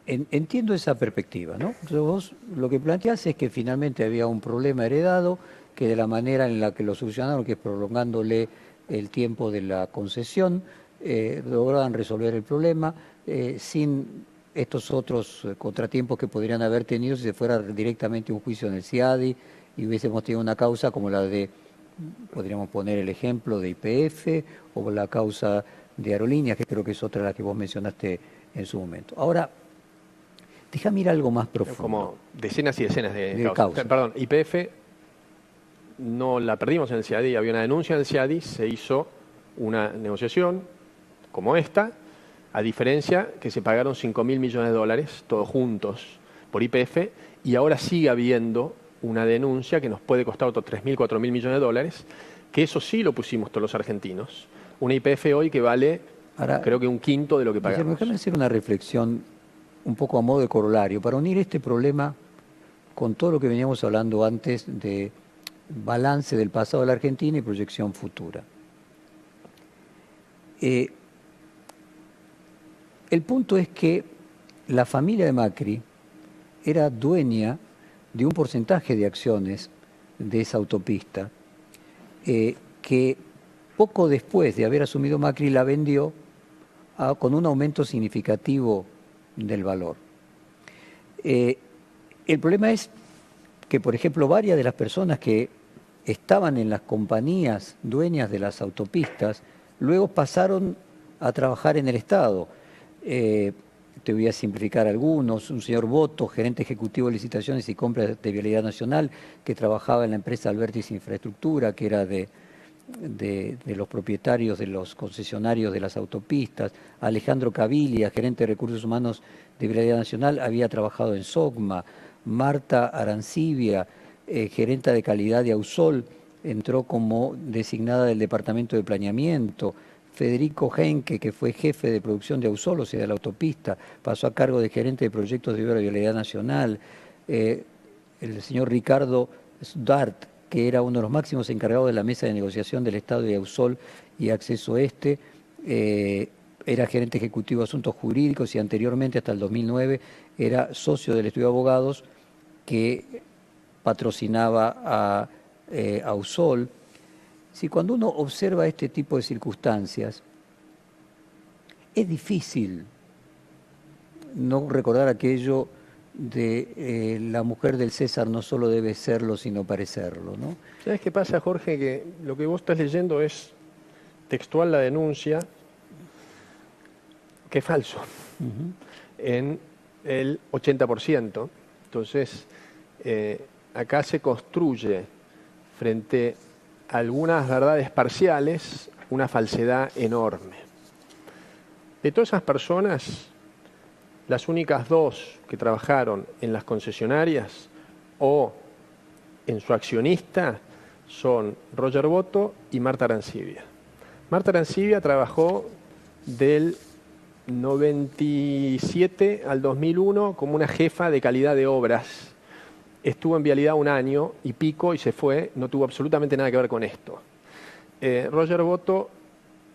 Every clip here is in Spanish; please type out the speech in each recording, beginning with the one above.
entiendo esa perspectiva, ¿no? Entonces vos lo que planteás es que finalmente había un problema heredado, que de la manera en la que lo solucionaron, que es prolongándole el tiempo de la concesión, lograban resolver el problema sin estos otros contratiempos que podrían haber tenido si se fuera directamente un juicio en el CIADI y hubiésemos tenido una causa como la de, podríamos poner el ejemplo de YPF o la causa de aerolíneas, que creo que es otra de las que vos mencionaste en su momento. Ahora, déjame ir a algo más profundo. Como decenas y decenas de causas. causas. Perdón, YPF no la perdimos en el CIADI, había una denuncia en el CIADI, se hizo una negociación como esta, a diferencia que se pagaron 5.000 millones de dólares, todos juntos, por YPF, y ahora sigue habiendo una denuncia que nos puede costar otros 3.000, 4.000 millones de dólares, que eso sí lo pusimos todos los argentinos. Una YPF hoy que vale, ahora, creo que un quinto de lo que pagamos. Déjame hacer una reflexión un poco a modo de corolario, para unir este problema con todo lo que veníamos hablando antes de balance del pasado de la Argentina y proyección futura. El punto es que la familia de Macri era dueña de un porcentaje de acciones de esa autopista que poco después de haber asumido Macri la vendió con un aumento significativo del valor. El problema es que, por ejemplo, varias de las personas que estaban en las compañías dueñas de las autopistas luego pasaron a trabajar en el Estado. Te voy a simplificar algunos. Un señor Boto, gerente ejecutivo de licitaciones y compras de Vialidad Nacional, que trabajaba en la empresa Albertis Infraestructura, que era de los propietarios de los concesionarios de las autopistas. Alejandro Cabilia, gerente de recursos humanos de Vialidad Nacional, había trabajado en SOCMA. Marta Arancibia, gerenta de calidad de Ausol, entró como designada del Departamento de Planeamiento. Federico Henke, que fue jefe de producción de Ausol, o sea, de la autopista, pasó a cargo de gerente de proyectos de obra de Vialidad Nacional. El señor Ricardo Sdart, que era uno de los máximos encargados de la mesa de negociación del Estado de Ausol y Acceso Este, era gerente ejecutivo de asuntos jurídicos y anteriormente, hasta el 2009, era socio del estudio de abogados que patrocinaba a Ausol. Si cuando uno observa este tipo de circunstancias, es difícil no recordar aquello de la mujer del César no solo debe serlo, sino parecerlo, ¿no? ¿Sabes qué pasa, Jorge? Que lo que vos estás leyendo es textual la denuncia, que es falso, en el 80%. Entonces, acá se construye frente a algunas verdades parciales una falsedad enorme. De todas esas personas, las únicas dos que trabajaron en las concesionarias o en su accionista son Roger Boto y Marta Arancibia. Marta Arancibia trabajó del 97 al 2001 como una jefa de calidad de obras. Estuvo en Vialidad un año y pico y se fue, no tuvo absolutamente nada que ver con esto. Roger Boto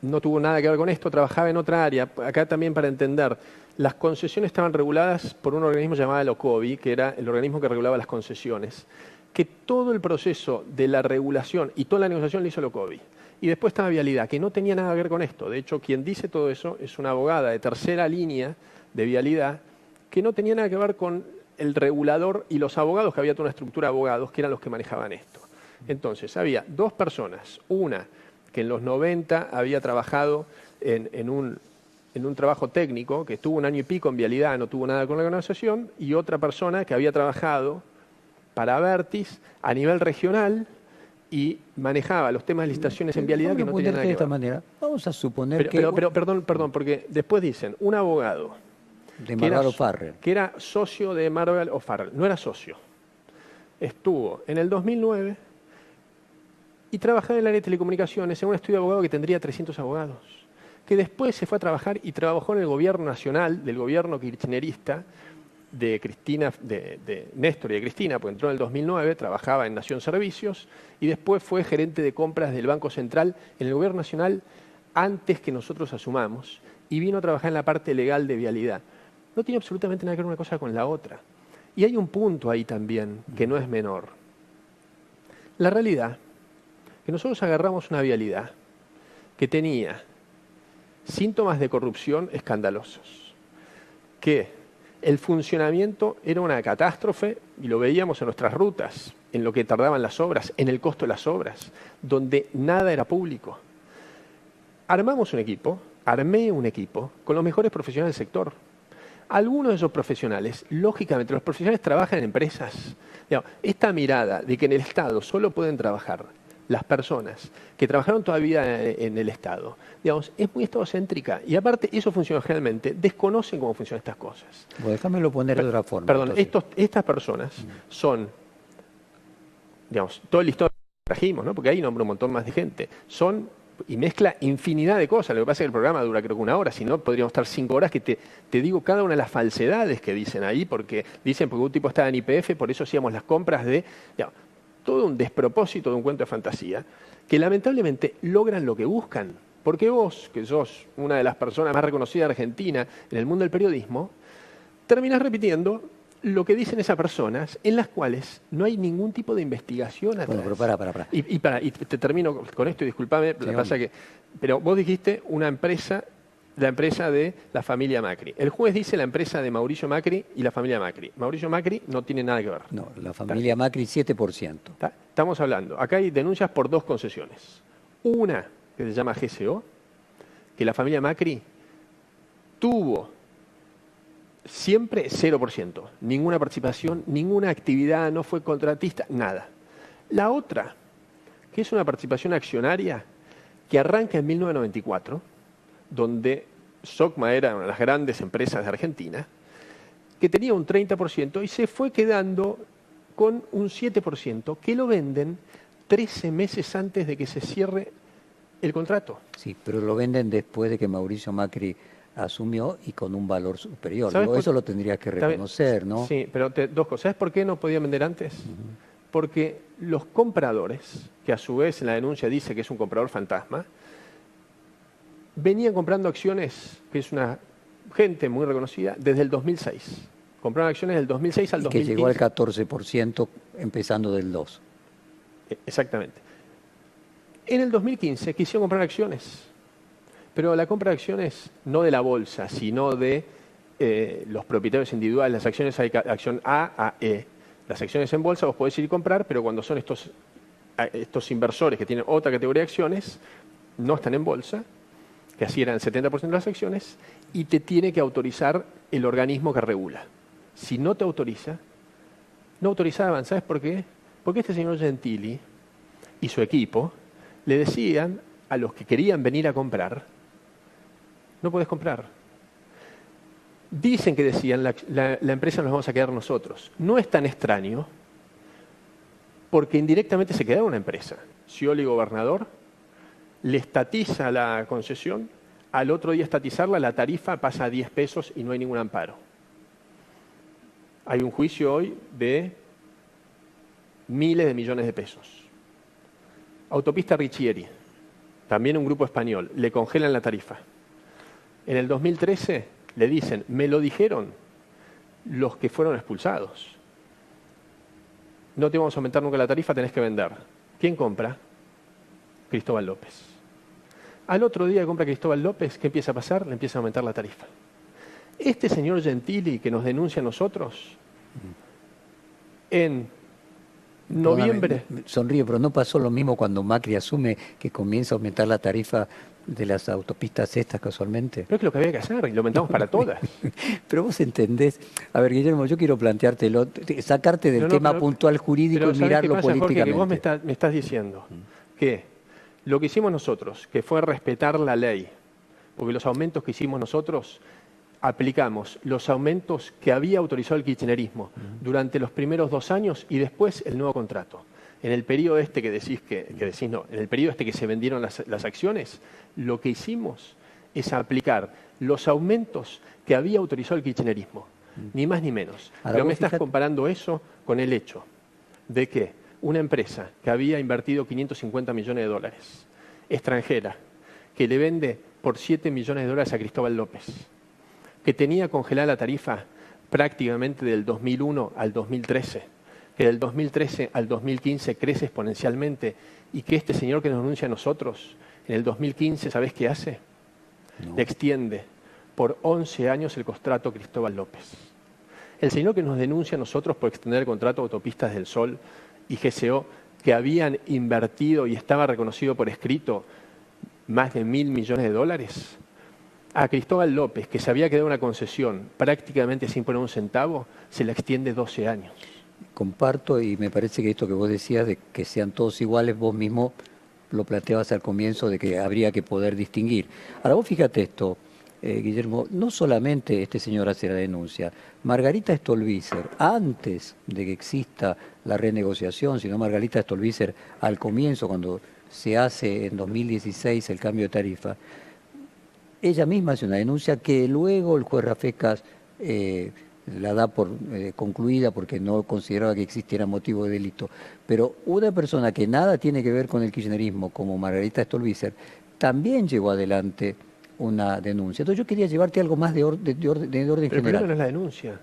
no tuvo nada que ver con esto, trabajaba en otra área. Acá también para entender, las concesiones estaban reguladas por un organismo llamado el OCOBI, que era el organismo que regulaba las concesiones, que todo el proceso de la regulación y toda la negociación lo hizo el OCOBI. Y después estaba Vialidad, que no tenía nada que ver con esto. De hecho, quien dice todo eso es una abogada de tercera línea de Vialidad, que no tenía nada que ver con el regulador y los abogados, que había toda una estructura de abogados que eran los que manejaban esto. Entonces, había dos personas, una que en los 90 había trabajado en un trabajo técnico, que estuvo un año y pico en Vialidad, no tuvo nada con la organización, y otra persona que había trabajado para Abertis a nivel regional y manejaba los temas de licitaciones en Vialidad que no tenían nada que ver. De esta manera, vamos a suponer que... Pero perdón, porque después dicen, un abogado de Marval O'Farrell, que era socio de Marval O'Farrell, no era socio. Estuvo en el 2009 y trabajaba en el área de telecomunicaciones en un estudio de abogado que tendría 300 abogados, que después se fue a trabajar y trabajó en el gobierno nacional, del gobierno kirchnerista, de Cristina, de Néstor y de Cristina, porque entró en el 2009, trabajaba en Nación Servicios, y después fue gerente de compras del Banco Central en el gobierno nacional antes que nosotros asumamos, y vino a trabajar en la parte legal de Vialidad. No tiene absolutamente nada que ver una cosa con la otra. Y hay un punto ahí también que no es menor. La realidad, que nosotros agarramos una vialidad que tenía síntomas de corrupción escandalosos, que el funcionamiento era una catástrofe, y lo veíamos en nuestras rutas, en lo que tardaban las obras, en el costo de las obras, donde nada era público. Armé un equipo con los mejores profesionales del sector. Algunos de esos profesionales, lógicamente, los profesionales trabajan en empresas. Digamos, esta mirada de que en el Estado solo pueden trabajar las personas que trabajaron toda la vida en el Estado, digamos, es muy estadocéntrica. Y aparte, eso funciona generalmente, desconocen cómo funcionan estas cosas. Bueno, déjamelo poner de otra forma. Perdón, estas personas son, digamos, todo el listado que trajimos, ¿no? Porque ahí nombro un montón más de gente, y mezcla infinidad de cosas. Lo que pasa es que el programa dura creo que 1 hora, si no podríamos estar 5 horas que te digo cada una de las falsedades que dicen ahí, porque dicen porque un tipo estaba en YPF, por eso hacíamos las compras de... Digamos, todo un despropósito de un cuento de fantasía, que lamentablemente logran lo que buscan. Porque vos, que sos una de las personas más reconocidas de Argentina en el mundo del periodismo, terminás repitiendo lo que dicen esas personas, en las cuales no hay ningún tipo de investigación atrás. Bueno, pero para. Y te termino con esto, y discúlpame, Sí, pero vos dijiste una empresa, la empresa de la familia Macri. El juez dice la empresa de Mauricio Macri y la familia Macri. Mauricio Macri no tiene nada que ver. No, la familia Macri 7%. Estamos hablando, acá hay denuncias por 2 concesiones. Una que se llama GCO, que la familia Macri tuvo siempre 0%, ninguna participación, ninguna actividad, no fue contratista, nada. La otra, que es una participación accionaria que arranca en 1994, donde Socma era una de las grandes empresas de Argentina, que tenía un 30% y se fue quedando con un 7%, que lo venden 13 meses antes de que se cierre el contrato. Sí, pero lo venden después de que Mauricio Macri asumió y con un valor superior. ¿Sabes Eso lo tendrías que reconocer, ¿no? Sí, pero 2 cosas. ¿Sabes por qué no podían vender antes? Porque los compradores, que a su vez en la denuncia dice que es un comprador fantasma, venían comprando acciones, que es una gente muy reconocida, desde el 2006. Compraron acciones del 2006 al 2015. Que llegó al 14% empezando del 2%. Exactamente. En el 2015 quisieron comprar acciones. Pero la compra de acciones no de la bolsa, sino de los propietarios individuales. Las acciones hay acción A a E. Las acciones en bolsa vos podés ir y comprar, pero cuando son estos inversores que tienen otra categoría de acciones, no están en bolsa, que así eran el 70% de las acciones, y te tiene que autorizar el organismo que regula. Si no te autoriza, no autorizaban. ¿Sabes por qué? Porque este señor Gentili y su equipo le decían a los que querían venir a comprar: no podés comprar. Dicen que decían, la empresa nos vamos a quedar nosotros. No es tan extraño, porque indirectamente se quedaba una empresa. Scioli, gobernador, le estatiza la concesión, al otro día estatizarla, la tarifa pasa a 10 pesos y no hay ningún amparo. Hay un juicio hoy de miles de millones de pesos. Autopista Richieri, también un grupo español, le congelan la tarifa. En el 2013 le dicen, me lo dijeron los que fueron expulsados. No te vamos a aumentar nunca la tarifa, tenés que vender. ¿Quién compra? Cristóbal López. Al otro día que compra Cristóbal López, ¿qué empieza a pasar? Le empieza a aumentar la tarifa. Este señor Gentili que nos denuncia a nosotros, en noviembre... Sonríe, pero no pasó lo mismo cuando Macri asume, que comienza a aumentar la tarifa de las autopistas estas casualmente. Pero es lo que había que hacer, y lo aumentamos para todas. Pero vos entendés. A ver, Guillermo, yo quiero planteártelo, sacarte del tema puntual jurídico y mirarlo políticamente. Jorge, que vos me estás diciendo que lo que hicimos nosotros, que fue respetar la ley, porque los aumentos que hicimos nosotros, aplicamos los aumentos que había autorizado el kirchnerismo durante los primeros 2 años y después el nuevo contrato. En el periodo este que decís no, en el periodo este que se vendieron las acciones, lo que hicimos es aplicar los aumentos que había autorizado el kirchnerismo, ni más ni menos. Pero me estás comparando eso con el hecho de que una empresa que había invertido 550 millones de dólares, extranjera, que le vende por 7 millones de dólares a Cristóbal López, que tenía congelada la tarifa prácticamente del 2001 al 2013, que del 2013 al 2015 crece exponencialmente y que este señor que nos denuncia a nosotros, en el 2015, ¿sabés qué hace? No. Le extiende por 11 años el contrato Cristóbal López. El señor que nos denuncia a nosotros por extender el contrato de Autopistas del Sol y GCO, que habían invertido y estaba reconocido por escrito más de $1.000 millones, a Cristóbal López, que se había quedado una concesión prácticamente sin poner un centavo, se la extiende 12 años. Comparto, y me parece que esto que vos decías de que sean todos iguales, vos mismo lo planteabas al comienzo de que habría que poder distinguir. Ahora vos fíjate esto, Guillermo, no solamente este señor hace la denuncia, Margarita Stolbizer, antes de que exista la renegociación, sino Margarita Stolbizer al comienzo, cuando se hace en 2016 el cambio de tarifa, ella misma hace una denuncia que luego el juez Rafecas la da por concluida porque no consideraba que existiera motivo de delito. Pero una persona que nada tiene que ver con el kirchnerismo, como Margarita Stolbizer, también llevó adelante una denuncia. Entonces yo quería llevarte algo más de orden Pero el general. problema no es la denuncia.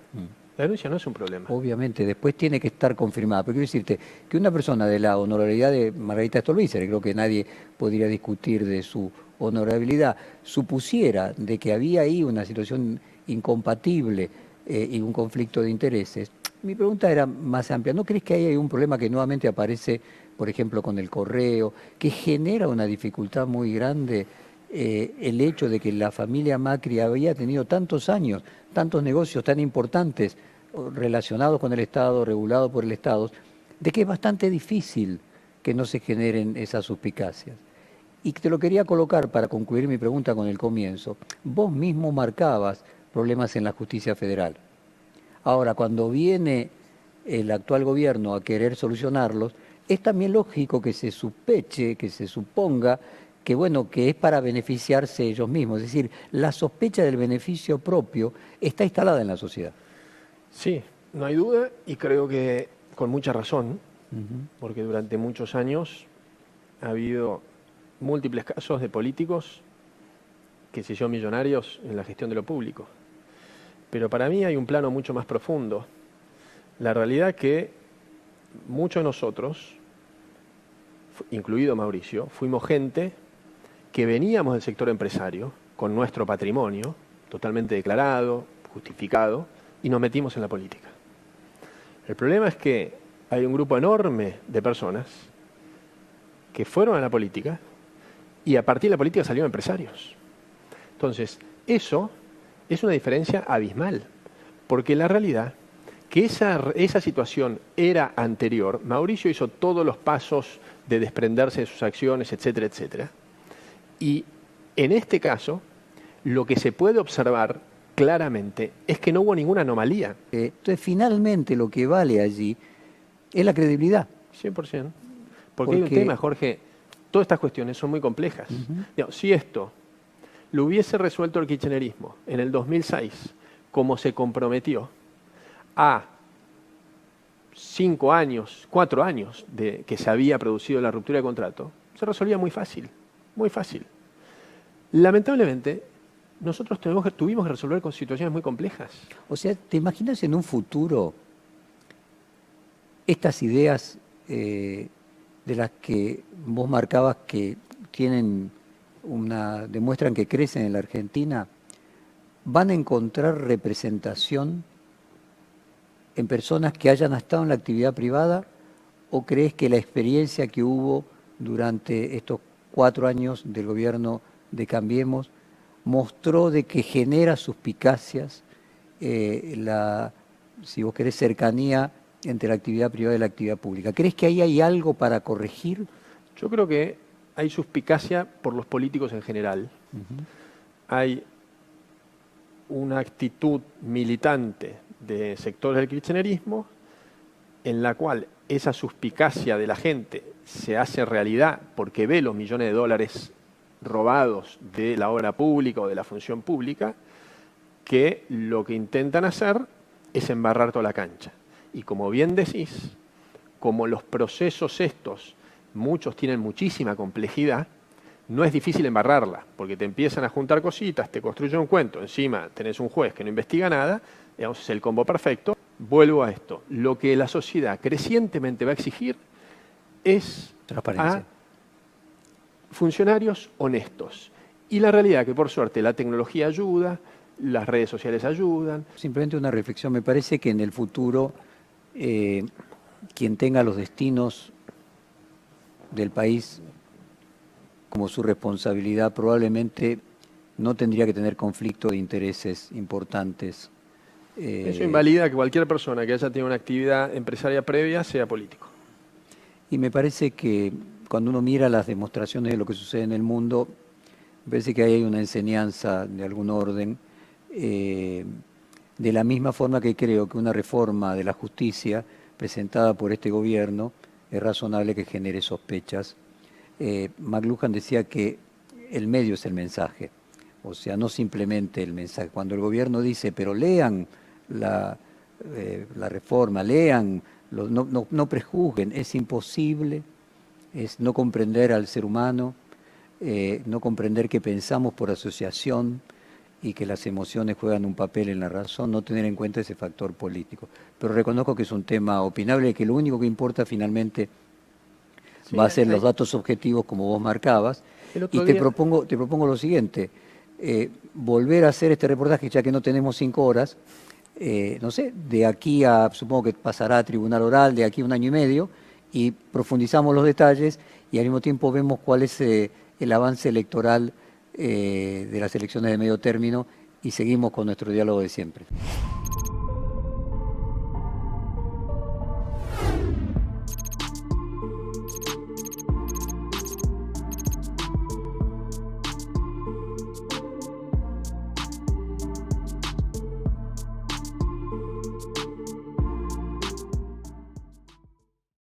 La denuncia no es un problema. Obviamente, después tiene que estar confirmada. Pero quiero decirte que una persona de la honorabilidad de Margarita Stolbizer, creo que nadie podría discutir de su honorabilidad, supusiera de que había ahí una situación incompatible y un conflicto de intereses, mi pregunta era más amplia. ¿No crees que ahí hay un problema que nuevamente aparece, por ejemplo, con el correo, que genera una dificultad muy grande el hecho de que la familia Macri había tenido tantos años, tantos negocios tan importantes relacionados con el Estado, regulados por el Estado, de que es bastante difícil que no se generen esas suspicacias? Y te lo quería colocar para concluir mi pregunta con el comienzo. Vos mismo marcabas problemas en la justicia federal. Ahora, cuando viene el actual gobierno a querer solucionarlos, es también lógico que se sospeche, que se suponga que, bueno, que es para beneficiarse ellos mismos. Es decir, la sospecha del beneficio propio está instalada en la sociedad. Sí, no hay duda y creo que con mucha razón, porque durante muchos años ha habido múltiples casos de políticos que se hicieron millonarios en la gestión de lo público. Pero para mí hay un plano mucho más profundo. La realidad que muchos de nosotros, incluido Mauricio, fuimos gente que veníamos del sector empresario, con nuestro patrimonio totalmente declarado, justificado, y nos metimos en la política. El problema es que hay un grupo enorme de personas que fueron a la política y a partir de la política salieron empresarios. Entonces, eso es una diferencia abismal, porque la realidad que esa situación era anterior. Mauricio hizo todos los pasos de desprenderse de sus acciones, etcétera, etcétera. Y en este caso, lo que se puede observar claramente es que no hubo ninguna anomalía. Entonces, finalmente lo que vale allí es la credibilidad. 100%. Porque hay un tema, Jorge, todas estas cuestiones son muy complejas. Digamos, si esto lo hubiese resuelto el kirchnerismo en el 2006, como se comprometió, a 5 años, 4 años de que se había producido la ruptura de contrato, se resolvía muy fácil, muy fácil. Lamentablemente, nosotros tuvimos que resolver con situaciones muy complejas. O sea, ¿te imaginas en un futuro estas ideas de las que vos marcabas que demuestran que crecen en la Argentina, van a encontrar representación en personas que hayan estado en la actividad privada, o crees que la experiencia que hubo durante estos 4 años del gobierno de Cambiemos mostró de que genera suspicacias si vos querés, cercanía entre la actividad privada y la actividad pública? ¿Crees que ahí hay algo para corregir? Yo creo que hay suspicacia por los políticos en general. Hay una actitud militante de sectores del kirchnerismo en la cual esa suspicacia de la gente se hace realidad porque ve los millones de dólares robados de la obra pública o de la función pública, que lo que intentan hacer es embarrar toda la cancha. Y como bien decís, como los procesos estos, muchos tienen muchísima complejidad, no es difícil embarrarla, porque te empiezan a juntar cositas, te construyen un cuento, encima tenés un juez que no investiga nada, digamos, es el combo perfecto. Vuelvo a esto, lo que la sociedad crecientemente va a exigir es Transparencia. a funcionarios honestos. Y la realidad es que por suerte la tecnología ayuda, las redes sociales ayudan. Simplemente una reflexión, me parece que en el futuro quien tenga los destinos del país como su responsabilidad probablemente no tendría que tener conflicto de intereses importantes. Eso invalida que cualquier persona que haya tenido una actividad empresaria previa sea político. Y me parece que cuando uno mira las demostraciones de lo que sucede en el mundo, me parece que ahí hay una enseñanza de algún orden, de la misma forma que creo que una reforma de la justicia presentada por este gobierno es razonable que genere sospechas. McLuhan decía que el medio es el mensaje, o sea, no simplemente el mensaje. Cuando el gobierno dice, pero lean la reforma, lean, no prejuzguen, es imposible, es no comprender al ser humano, no comprender que pensamos por asociación y que las emociones juegan un papel en la razón, no tener en cuenta ese factor político. Pero reconozco que es un tema opinable y que lo único que importa finalmente va a ser los datos objetivos como vos marcabas. Y te propongo lo siguiente, volver a hacer este reportaje ya que no tenemos 5 horas, no sé, de aquí a, supongo que pasará a tribunal oral, de aquí a 1 año y medio, y profundizamos los detalles y al mismo tiempo vemos cuál es el avance electoral de las elecciones de medio término y seguimos con nuestro diálogo de siempre.